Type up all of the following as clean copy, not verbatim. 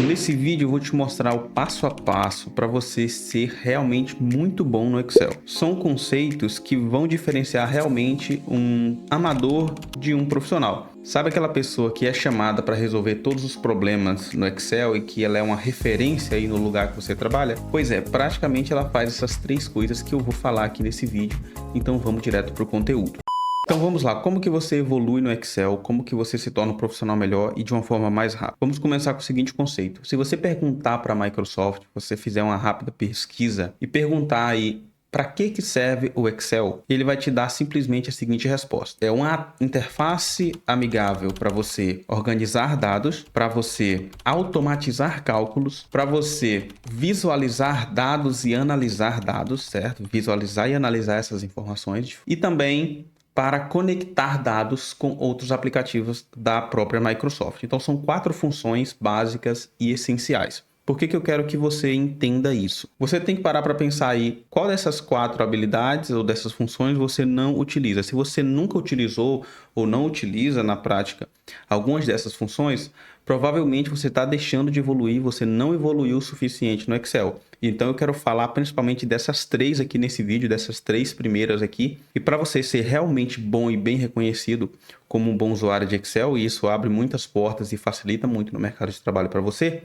Nesse vídeo eu vou te mostrar o passo a passo para você ser realmente muito bom no Excel. São conceitos que vão diferenciar realmente um amador de um profissional. Sabe aquela pessoa que é chamada para resolver todos os problemas no Excel e que ela é uma referência aí no lugar que você trabalha? Pois é, praticamente ela faz essas três coisas que eu vou falar aqui nesse vídeo. Então vamos direto para o conteúdo. Então vamos lá, como que você evolui no Excel, como que você se torna um profissional melhor e de uma forma mais rápida? Vamos começar com o seguinte conceito. Se você perguntar para a Microsoft, você fizer uma rápida pesquisa e perguntar aí para que serve o Excel, ele vai te dar simplesmente a seguinte resposta. É uma interface amigável para você organizar dados, para você automatizar cálculos, para você visualizar dados e analisar dados, certo? Visualizar e analisar essas informações e também para conectar dados com outros aplicativos da própria Microsoft. Então são 4 funções básicas e essenciais. Por que eu quero que você entenda isso? Você tem que parar para pensar aí qual dessas 4 habilidades ou dessas funções você não utiliza. Se você nunca utilizou ou não utiliza na prática algumas dessas funções, provavelmente você está deixando de evoluir, você não evoluiu o suficiente no Excel. Então eu quero falar principalmente dessas 3 aqui nesse vídeo, dessas 3 primeiras aqui. E para você ser realmente bom e bem reconhecido como um bom usuário de Excel, e isso abre muitas portas e facilita muito no mercado de trabalho para você,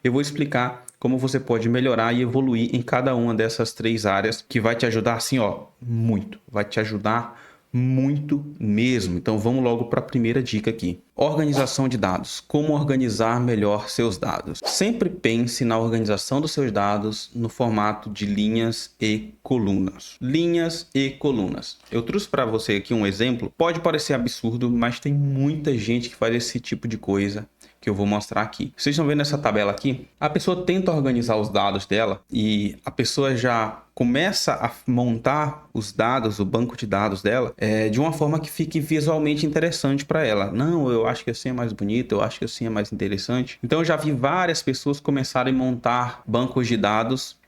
eu vou explicar como você pode melhorar e evoluir em cada uma dessas 3 áreas, que vai te ajudar assim, ó, muito. Vai te ajudar muito mesmo. Então vamos logo para a primeira dica aqui. Organização de dados. Como organizar melhor seus dados? Sempre pense na organização dos seus dados no formato de linhas e colunas. Linhas e colunas. Eu trouxe para você aqui um exemplo. Pode parecer absurdo, mas tem muita gente que faz esse tipo de coisa que eu vou mostrar aqui. Vocês estão vendo essa tabela aqui? A pessoa tenta organizar os dados dela e a pessoa já começa a montar os dados, o banco de dados dela, de uma forma que fique visualmente interessante para ela. Não, eu acho que assim é mais bonito, eu acho que assim é mais interessante. Então eu já vi várias pessoas começarem a montar bancos de dados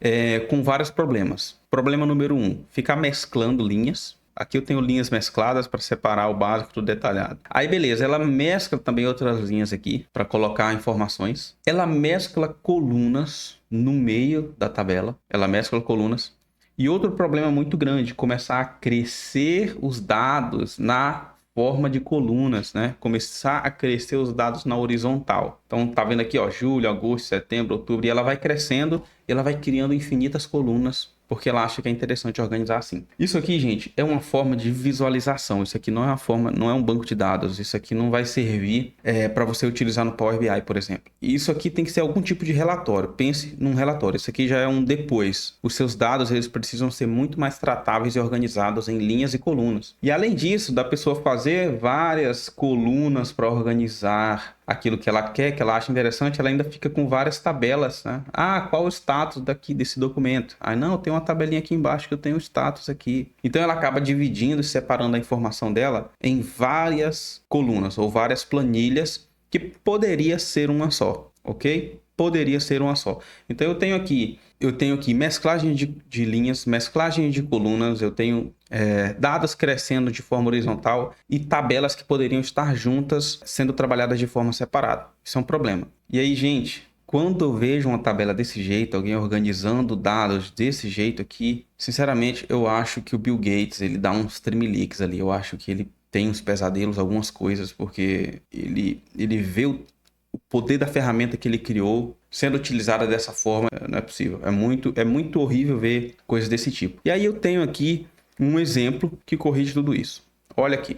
com vários problemas. Problema número 1, ficar mesclando linhas. Aqui eu tenho linhas mescladas para separar o básico do detalhado. Aí beleza, ela mescla também outras linhas aqui para colocar informações. Ela mescla colunas no meio da tabela. Ela mescla colunas. E outro problema muito grande, começar a crescer os dados na forma de colunas, né? Começar a crescer os dados na horizontal. Então tá vendo aqui, ó, julho, agosto, setembro, outubro, e ela vai crescendo e ela vai criando infinitas colunas, porque ela acha que é interessante organizar assim. Isso aqui, gente, é uma forma de visualização. Isso aqui não é uma forma, não é um banco de dados. Isso aqui não vai servir para você utilizar no Power BI, por exemplo. Isso aqui tem que ser algum tipo de relatório. Pense num relatório. Isso aqui já é um depois. Os seus dados, eles precisam ser muito mais tratáveis e organizados em linhas e colunas. E além disso, da pessoa fazer várias colunas para organizar aquilo que ela quer, que ela acha interessante, ela ainda fica com várias tabelas, né? Ah, qual o status desse documento? Ah, não, tem uma tabelinha aqui embaixo que eu tenho o status aqui. Então ela acaba dividindo e separando a informação dela em várias colunas ou várias planilhas que poderia ser uma só, ok? Poderia ser uma só. Então eu tenho aqui mesclagem de linhas, mesclagem de colunas, eu tenho dados crescendo de forma horizontal e tabelas que poderiam estar juntas sendo trabalhadas de forma separada. Isso é um problema. E aí, gente, quando eu vejo uma tabela desse jeito, alguém organizando dados desse jeito aqui, sinceramente, eu acho que o Bill Gates, ele dá uns tremeliques ali. Eu acho que ele tem uns pesadelos, algumas coisas, porque ele vê o poder da ferramenta que ele criou sendo utilizada dessa forma. Não é possível. É muito horrível ver coisas desse tipo. E aí eu tenho aqui um exemplo que corrige tudo isso. Olha aqui.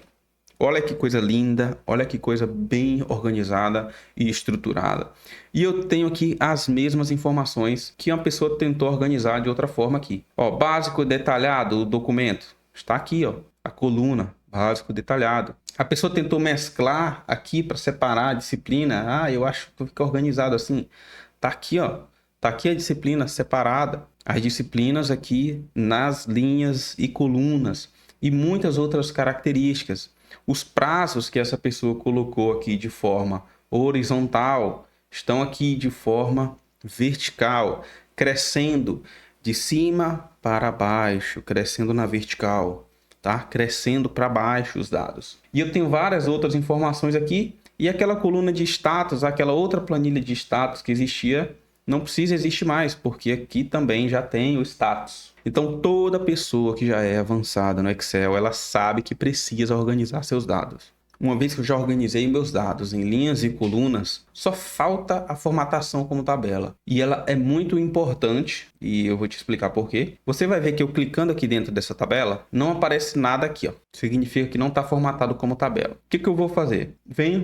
Olha que coisa linda, olha que coisa bem organizada e estruturada. E eu tenho aqui as mesmas informações que uma pessoa tentou organizar de outra forma aqui. Ó, básico detalhado, o documento. Está aqui, ó, a coluna, básico detalhado. A pessoa tentou mesclar aqui para separar a disciplina. Ah, eu acho que fica organizado assim. Tá aqui, ó. Tá aqui a disciplina separada. As disciplinas aqui nas linhas e colunas. E muitas outras características. Os prazos que essa pessoa colocou aqui de forma horizontal estão aqui de forma vertical, crescendo de cima para baixo, crescendo na vertical, tá? Crescendo para baixo os dados. E eu tenho várias outras informações aqui E aquela coluna de status, aquela outra planilha de status que existia, não precisa existir mais, porque aqui também já tem o status. Então, toda pessoa que já é avançada no Excel, ela sabe que precisa organizar seus dados. Uma vez que eu já organizei meus dados em linhas e colunas, só falta a formatação como tabela. E ela é muito importante, e eu vou te explicar por quê. Você vai ver que eu clicando aqui dentro dessa tabela, não aparece nada aqui, ó. Significa que não está formatado como tabela. O que eu vou fazer?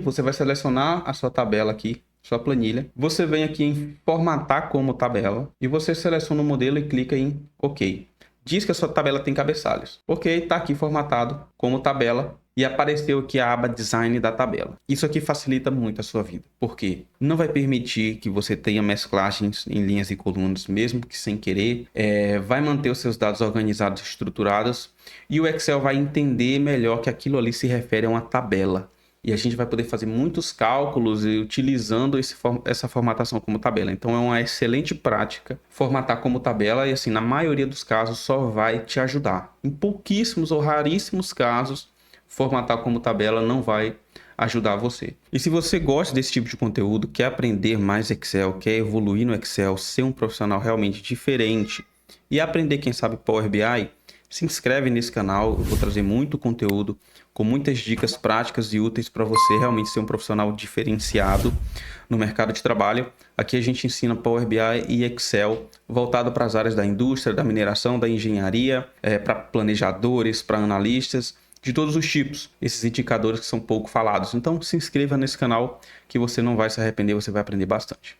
Você vai selecionar a sua tabela aqui, sua planilha. Você vem aqui em formatar como tabela e você seleciona o modelo e clica em OK. Diz que a sua tabela tem cabeçalhos. Ok, está aqui formatado como tabela e apareceu aqui a aba Design da tabela. Isso aqui facilita muito a sua vida, porque não vai permitir que você tenha mesclagens em linhas e colunas, mesmo que sem querer. Vai manter os seus dados organizados e estruturados e o Excel vai entender melhor que aquilo ali se refere a uma tabela. E a gente vai poder fazer muitos cálculos utilizando essa formatação como tabela. Então é uma excelente prática formatar como tabela e assim, na maioria dos casos só vai te ajudar. Em pouquíssimos ou raríssimos casos, formatar como tabela não vai ajudar você. E se você gosta desse tipo de conteúdo, quer aprender mais Excel, quer evoluir no Excel, ser um profissional realmente diferente e aprender, quem sabe, Power BI, se inscreve nesse canal. Eu vou trazer muito conteúdo com muitas dicas práticas e úteis para você realmente ser um profissional diferenciado no mercado de trabalho. Aqui a gente ensina Power BI e Excel voltado para as áreas da indústria, da mineração, da engenharia, para planejadores, para analistas, de todos os tipos, esses indicadores que são pouco falados. Então se inscreva nesse canal que você não vai se arrepender, você vai aprender bastante.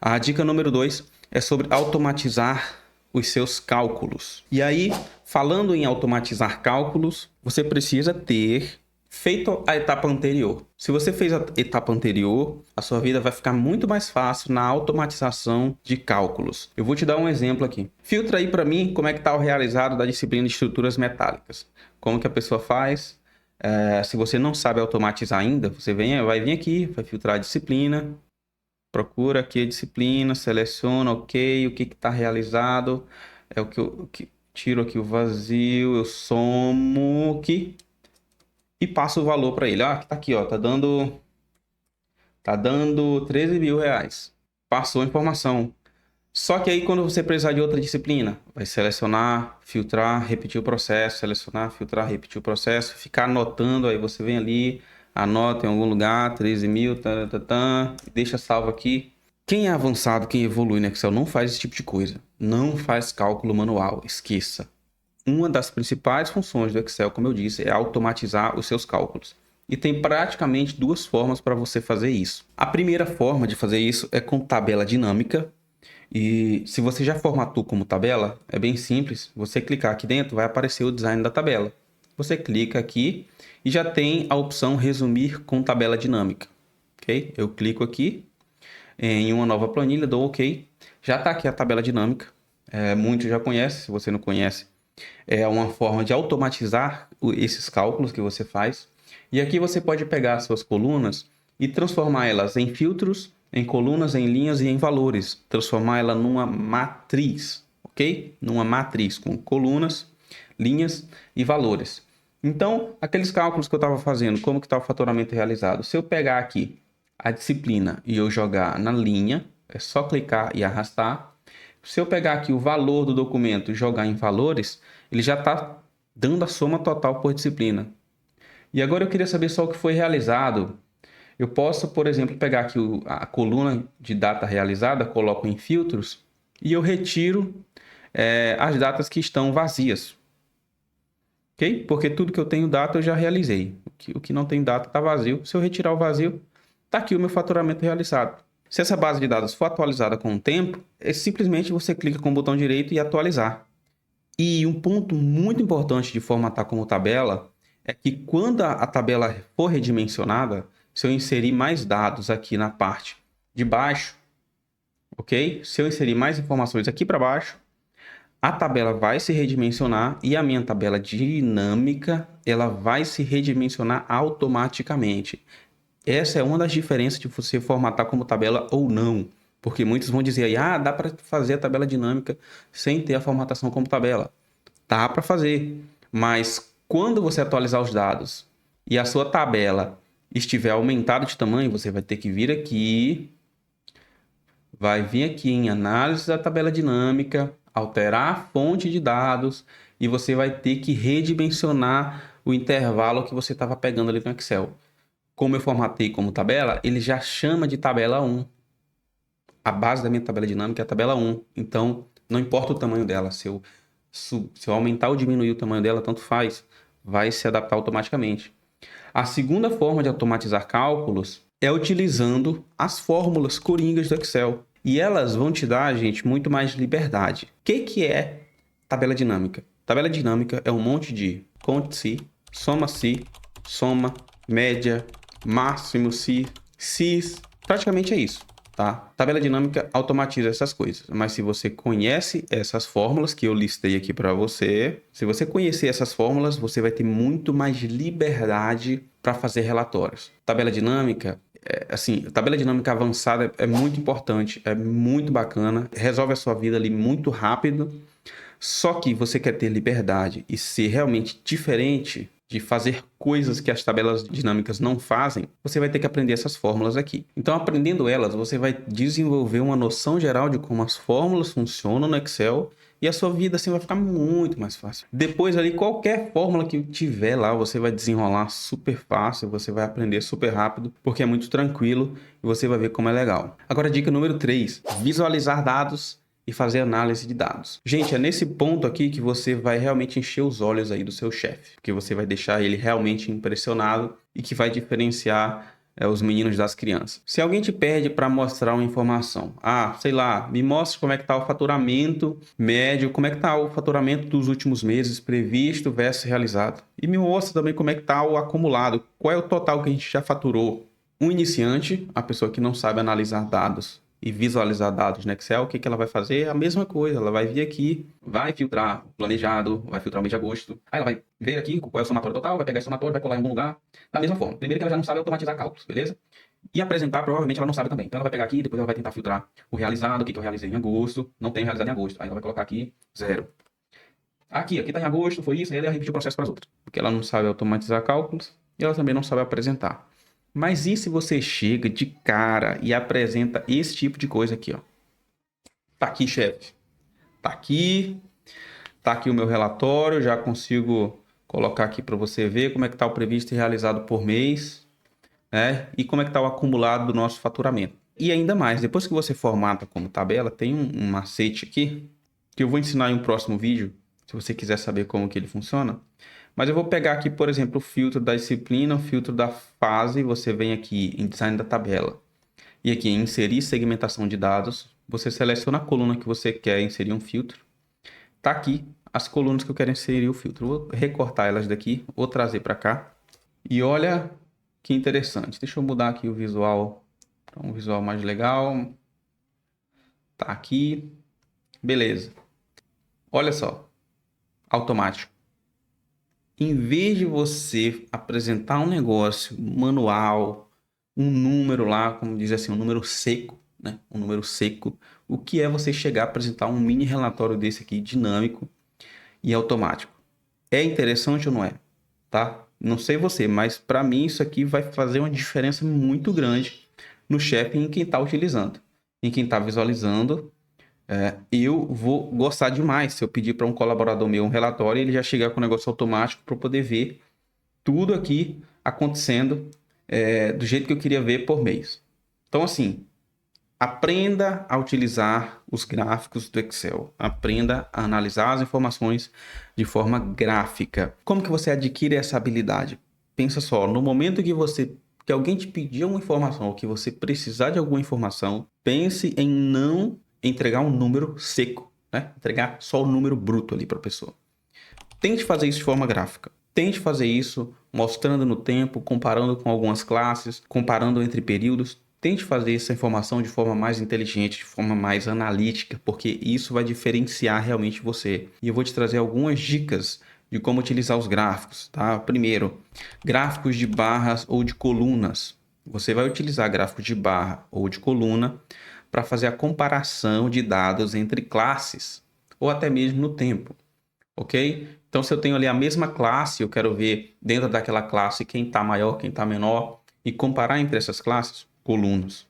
A dica número 2 é sobre automatizar os seus cálculos. E aí, falando em automatizar cálculos, você precisa ter feito a etapa anterior. Se você fez a etapa anterior, a sua vida vai ficar muito mais fácil na automatização de cálculos. Eu vou te dar um exemplo aqui. Filtra aí para mim como é que está o realizado da disciplina de estruturas metálicas. Como que a pessoa faz? Se você não sabe automatizar ainda, você vai vir aqui, vai filtrar a disciplina, procura aqui a disciplina, seleciona, ok, o que está realizado, é o que tiro aqui o vazio, eu somo aqui e passo o valor para ele. Tá aqui, ó, tá dando 13 mil reais. Passou a informação. Só que aí quando você precisar de outra disciplina, vai selecionar, filtrar, repetir o processo, selecionar, filtrar, repetir o processo, ficar anotando, aí você vem ali, anota em algum lugar, 13 mil, deixa salvo aqui. Quem é avançado, quem evolui no Excel não faz esse tipo de coisa. Não faz cálculo manual, esqueça. Uma das principais funções do Excel, como eu disse, é automatizar os seus cálculos. E tem praticamente duas formas para você fazer isso. A primeira forma de fazer isso é com tabela dinâmica. E se você já formatou como tabela, é bem simples. Você clicar aqui dentro, vai aparecer o design da tabela. Você clica aqui e já tem a opção resumir com tabela dinâmica. Ok? Eu clico aqui em uma nova planilha, dou OK. Já está aqui a tabela dinâmica. Muitos já conhecem, se você não conhece, é uma forma de automatizar esses cálculos que você faz. E aqui você pode pegar suas colunas e transformar elas em filtros, em colunas, em linhas e em valores. Transformar ela numa matriz, ok? Numa matriz com colunas, linhas e valores. Então, aqueles cálculos que eu estava fazendo, como que está o faturamento realizado? Se eu pegar aqui a disciplina e eu jogar na linha, é só clicar e arrastar. Se eu pegar aqui o valor do documento e jogar em valores, ele já está dando a soma total por disciplina. E agora eu queria saber só o que foi realizado. Eu posso, por exemplo, pegar aqui a coluna de data realizada, coloco em filtros e eu retiro as datas que estão vazias. Ok? Porque tudo que eu tenho data eu já realizei. O que não tem data está vazio. Se eu retirar o vazio, está aqui o meu faturamento realizado. Se essa base de dados for atualizada com o tempo, simplesmente você clica com o botão direito e atualizar. E um ponto muito importante de formatar como tabela é que quando a tabela for redimensionada, se eu inserir mais dados aqui na parte de baixo, ok? Se eu inserir mais informações aqui para baixo, a tabela vai se redimensionar e a minha tabela dinâmica, ela vai se redimensionar automaticamente. Essa é uma das diferenças de você formatar como tabela ou não. Porque muitos vão dizer aí, dá para fazer a tabela dinâmica sem ter a formatação como tabela. Dá para fazer, mas quando você atualizar os dados e a sua tabela estiver aumentado de tamanho, você vai ter que vir aqui, vai vir aqui em análise da tabela dinâmica, alterar a fonte de dados e você vai ter que redimensionar o intervalo que você estava pegando ali no Excel. Como eu formatei como tabela, ele já chama de tabela 1. A base da minha tabela dinâmica é a tabela 1. Então, não importa o tamanho dela. Se eu aumentar ou diminuir o tamanho dela, tanto faz. Vai se adaptar automaticamente. A segunda forma de automatizar cálculos é utilizando as fórmulas coringas do Excel. E elas vão te dar, gente, muito mais liberdade. O que é tabela dinâmica? Tabela dinâmica é um monte de conte-se, soma-se, soma, média, máximo se, cis. Praticamente é isso, tá? Tabela dinâmica automatiza essas coisas. Mas se você conhece essas fórmulas que eu listei aqui para você, se você conhecer essas fórmulas, você vai ter muito mais liberdade para fazer relatórios. Tabela dinâmica, tabela dinâmica avançada é muito importante, é muito bacana, resolve a sua vida ali muito rápido. Só que você quer ter liberdade e ser realmente diferente de fazer coisas que as tabelas dinâmicas não fazem, você vai ter que aprender essas fórmulas aqui. Então, aprendendo elas, você vai desenvolver uma noção geral de como as fórmulas funcionam no Excel e a sua vida assim vai ficar muito mais fácil. Depois ali, qualquer fórmula que tiver lá, você vai desenrolar super fácil, você vai aprender super rápido, porque é muito tranquilo e você vai ver como é legal. Agora, dica número 3, visualizar dados e fazer análise de dados. Gente, é nesse ponto aqui que você vai realmente encher os olhos aí do seu chefe, porque você vai deixar ele realmente impressionado e que vai diferenciar os meninos das crianças. Se alguém te pede para mostrar uma informação, sei lá, me mostre como é que está o faturamento médio, como é que está o faturamento dos últimos meses previsto versus realizado. E me mostra também como é que está o acumulado, qual é o total que a gente já faturou. Um iniciante, a pessoa que não sabe analisar dados e visualizar dados no Excel, o que ela vai fazer? A mesma coisa, ela vai vir aqui, vai filtrar o planejado, vai filtrar o mês de agosto, aí ela vai ver aqui qual é o somatório total, vai pegar esse somatório, vai colar em algum lugar, da mesma forma. Primeiro que ela já não sabe automatizar cálculos, beleza? E apresentar, provavelmente ela não sabe também. Então ela vai pegar aqui, depois ela vai tentar filtrar o realizado, o que eu realizei em agosto, não tenho realizado em agosto, aí ela vai colocar aqui 0. Aqui tá em agosto, foi isso, aí ela repetir o processo para as outras. Porque ela não sabe automatizar cálculos e ela também não sabe apresentar. Mas e se você chega de cara e apresenta esse tipo de coisa aqui, ó? Tá aqui, chefe. Tá aqui o meu relatório, já consigo colocar aqui para você ver como é que tá o previsto e realizado por mês, né? E como é que tá o acumulado do nosso faturamento. E ainda mais, depois que você formata como tabela, tem um macete aqui que eu vou ensinar em um próximo vídeo, se você quiser saber como que ele funciona. Mas eu vou pegar aqui, por exemplo, o filtro da disciplina, o filtro da fase, você vem aqui em design da tabela. E aqui em inserir segmentação de dados, você seleciona a coluna que você quer inserir um filtro. Tá aqui as colunas que eu quero inserir o filtro. Vou recortar elas daqui, vou trazer para cá. E olha que interessante. Deixa eu mudar aqui o visual para um visual mais legal. Tá aqui. Beleza. Olha só. Automático. Em vez de você apresentar um negócio manual, um número lá, como diz assim, um número seco, né? Um número seco. O que é você chegar a apresentar um mini relatório desse aqui, dinâmico e automático? É interessante ou não é? Tá? Não sei você, mas para mim isso aqui vai fazer uma diferença muito grande no chefe e em quem está utilizando. Em quem está visualizando, eu vou gostar demais se eu pedir para um colaborador meu um relatório e ele já chegar com o negócio automático para eu poder ver tudo aqui acontecendo do jeito que eu queria ver por mês. Então, assim, aprenda a utilizar os gráficos do Excel. Aprenda a analisar as informações de forma gráfica. Como que você adquire essa habilidade? Pensa só, no momento que alguém te pedir uma informação ou que você precisar de alguma informação, pense em não entregar um número seco, né? Entregar só o número bruto ali para a pessoa. Tente fazer isso de forma gráfica. Tente fazer isso mostrando no tempo, comparando com algumas classes, comparando entre períodos. Tente fazer essa informação de forma mais inteligente, de forma mais analítica, porque isso vai diferenciar realmente você. E eu vou te trazer algumas dicas de como utilizar os gráficos, tá? Primeiro, gráficos de barras ou de colunas. Você vai utilizar gráficos de barra ou de coluna para fazer a comparação de dados entre classes ou até mesmo no tempo, ok? Então, se eu tenho ali a mesma classe, eu quero ver dentro daquela classe quem está maior, quem está menor. e comparar entre essas classes colunas.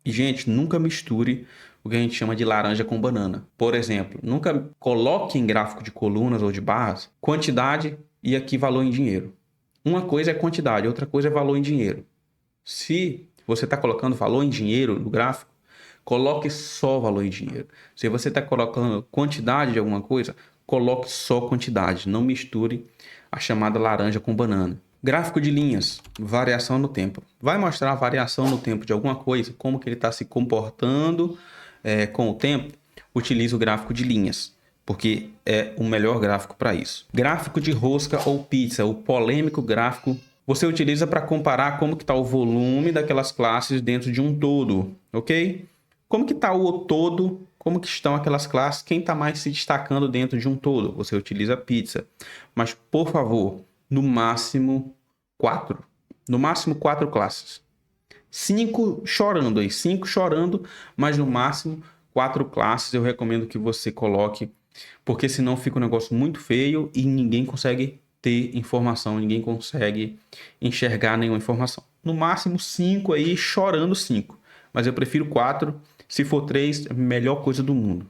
E, gente, nunca misture o que a gente chama de laranja com banana. Por exemplo, nunca coloque em gráfico de colunas ou de barras quantidade e aqui valor em dinheiro. Uma coisa é quantidade, outra coisa é valor em dinheiro. Se você está colocando valor em dinheiro no gráfico, coloque só valor em dinheiro. Se você está colocando quantidade de alguma coisa, coloque só quantidade. Não misture a chamada laranja com banana. Gráfico de linhas, variação no tempo. Vai mostrar a variação no tempo de alguma coisa, como que ele está se comportando com o tempo. Utilize o gráfico de linhas, porque é o melhor gráfico para isso. Gráfico de rosca ou pizza, o polêmico gráfico, você utiliza para comparar como que está o volume daquelas classes dentro de um todo, ok? Como que está o todo, como que estão aquelas classes, quem está mais se destacando dentro de um todo. Você utiliza pizza, mas por favor, no máximo 4. No máximo 4 classes. 5 chorando aí, 5 chorando, mas no máximo 4 classes eu recomendo que você coloque, porque senão fica um negócio muito feio e ninguém consegue ter informação, ninguém consegue enxergar nenhuma informação. No máximo 5 aí, chorando 5. Mas eu prefiro 4. Se for 3, é a melhor coisa do mundo.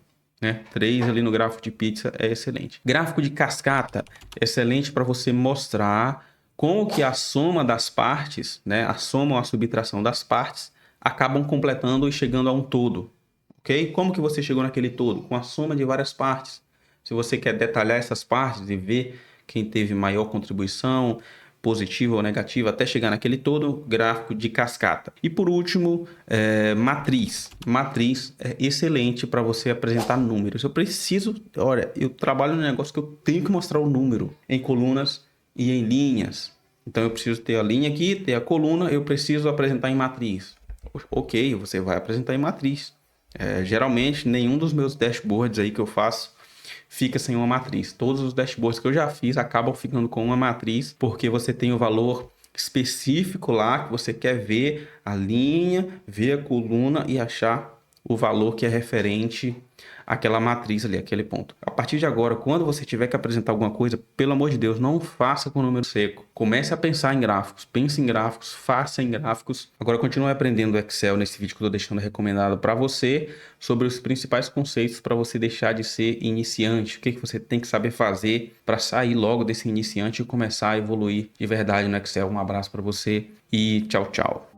3 ali no gráfico de pizza é excelente. Gráfico de cascata, excelente para você mostrar como que a soma das partes, a soma ou a subtração das partes, acabam completando e chegando a um todo. Ok? Como que você chegou naquele todo? Com a soma de várias partes. Se você quer detalhar essas partes e ver quem teve maior contribuição, positiva ou negativa, até chegar naquele todo, gráfico de cascata. E por último, matriz. Matriz é excelente para você apresentar números. Eu trabalho num negócio que eu tenho que mostrar o número em colunas e em linhas. Então eu preciso ter a linha aqui, ter a coluna, eu preciso apresentar em matriz. Ok, você vai apresentar em matriz. Geralmente, nenhum dos meus dashboards aí que eu faço fica sem uma matriz. Todos os dashboards que eu já fiz acabam ficando com uma matriz, porque você tem o valor específico lá que você quer ver a linha, ver a coluna e achar o valor que é referente àquela matriz ali, aquele ponto. A partir de agora, quando você tiver que apresentar alguma coisa, pelo amor de Deus, não faça com número seco. Comece a pensar em gráficos, pense em gráficos, faça em gráficos. Agora continue aprendendo Excel nesse vídeo que eu estou deixando recomendado para você sobre os principais conceitos para você deixar de ser iniciante. O que você tem que saber fazer para sair logo desse iniciante e começar a evoluir de verdade no Excel. Um abraço para você e tchau, tchau.